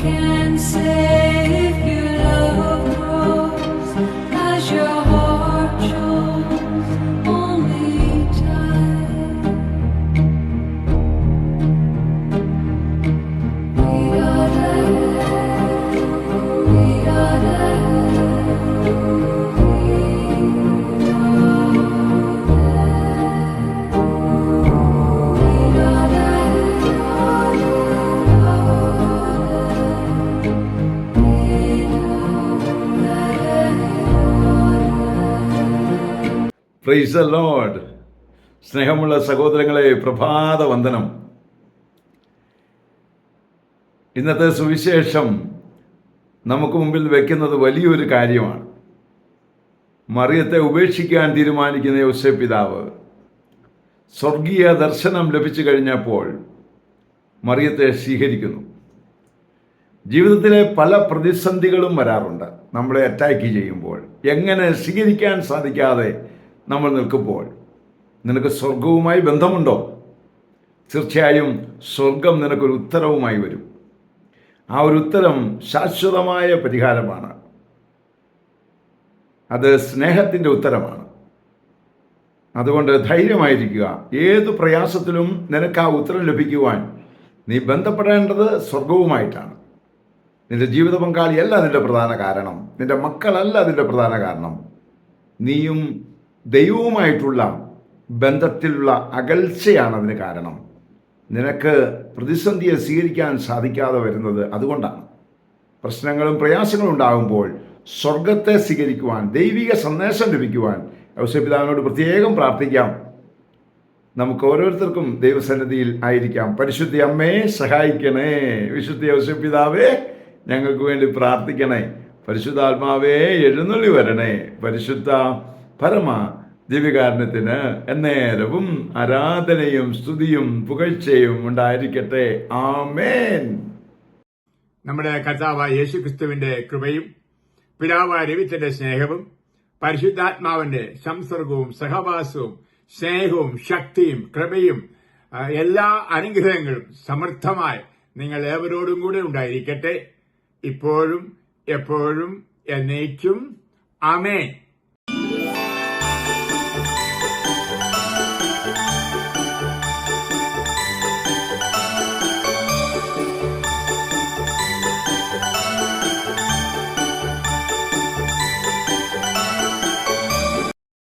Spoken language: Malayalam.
can say if your love grows as your heart shows only time. We are there, we are praise the Lord. സ്നേഹമുള്ള സഹോദരങ്ങളെ, പ്രഭാത വന്ദനം. ഇന്നത്തെ സുവിശേഷം നമുക്ക് മുമ്പിൽ വയ്ക്കുന്നത് വലിയൊരു കാര്യമാണ്. മറിയത്തെ ഉപേക്ഷിക്കാൻ തീരുമാനിക്കുന്ന യോസേപ്പ് പിതാവ് സ്വർഗീയ ദർശനം ലഭിച്ചു കഴിഞ്ഞപ്പോൾ മറിയത്തെ സ്വീകരിക്കുന്നു. ജീവിതത്തിലെ പല പ്രതിസന്ധികളും വരാറുണ്ട്. നമ്മളെ അറ്റാക്ക് ചെയ്യുമ്പോൾ, എങ്ങനെ സ്വീകരിക്കാൻ സാധിക്കാതെ നമ്മൾ നിൽക്കുമ്പോൾ, നിനക്ക് സ്വർഗവുമായി ബന്ധമുണ്ടോ? തീർച്ചയായും സ്വർഗം നിനക്കൊരു ഉത്തരവുമായി വരും. ആ ഒരു ഉത്തരം ശാശ്വതമായ പരിഹാരമാണ്. അത് സ്നേഹത്തിൻ്റെ ഉത്തരമാണ്. അതുകൊണ്ട് ധൈര്യമായിരിക്കുക. ഏതു പ്രയാസത്തിലും നിനക്ക് ആ ഉത്തരം ലഭിക്കുവാൻ നീ ബന്ധപ്പെടേണ്ടത് സ്വർഗവുമായിട്ടാണ്. നിന്റെ ജീവിത പങ്കാളിയല്ല അതിൻ്റെ പ്രധാന കാരണം, നിന്റെ മക്കളല്ല അതിൻ്റെ പ്രധാന കാരണം. നീയും ദൈവവുമായിട്ടുള്ള ബന്ധത്തിലുള്ള അകൽച്ചയാണ് അതിന് കാരണം. നിനക്ക് പ്രതിസന്ധിയെ സ്വീകരിക്കാൻ സാധിക്കാതെ വരുന്നത് അതുകൊണ്ടാണ്. പ്രശ്നങ്ങളും പ്രയാസങ്ങളും ഉണ്ടാകുമ്പോൾ സ്വർഗത്തെ സ്വീകരിക്കുവാൻ, ദൈവിക സന്ദേശം ലഭിക്കുവാൻ യോസേപ്പ് പിതാവിനോട് പ്രത്യേകം പ്രാർത്ഥിക്കാം. നമുക്ക് ഓരോരുത്തർക്കും ദൈവസന്നിധിയിൽ ആയിരിക്കാം. പരിശുദ്ധ അമ്മയെ സഹായിക്കണേ. വിശുദ്ധ യോസേപ്പ് പിതാവേ, ഞങ്ങൾക്ക് വേണ്ടി പ്രാർത്ഥിക്കണേ. പരിശുദ്ധാത്മാവേ, എഴുന്നള്ളി വരണേ. പരിശുദ്ധ പരമ ദിവ്യകാരുണ്യത്തിന് എന്നേരവും ആരാധനയും സ്തുതിയും പുകഴ്ചയും ഉണ്ടായിരിക്കട്ടെ. ആമേൻ. നമ്മുടെ കർത്താവായ യേശുക്രിസ്തുവിന്റെ കൃപയും പിതാവായ ദൈവത്തിന്റെ സ്നേഹവും പരിശുദ്ധാത്മാവിന്റെ സംസർഗവും സഹവാസവും സ്നേഹവും ശക്തിയും കൃപയും എല്ലാ അനുഗ്രഹങ്ങളും സമൃദ്ധമായി നിങ്ങൾ ഏവരോടും കൂടെ ഉണ്ടായിരിക്കട്ടെ, ഇപ്പോഴും എപ്പോഴും എന്നേക്കും. ആമേൻ.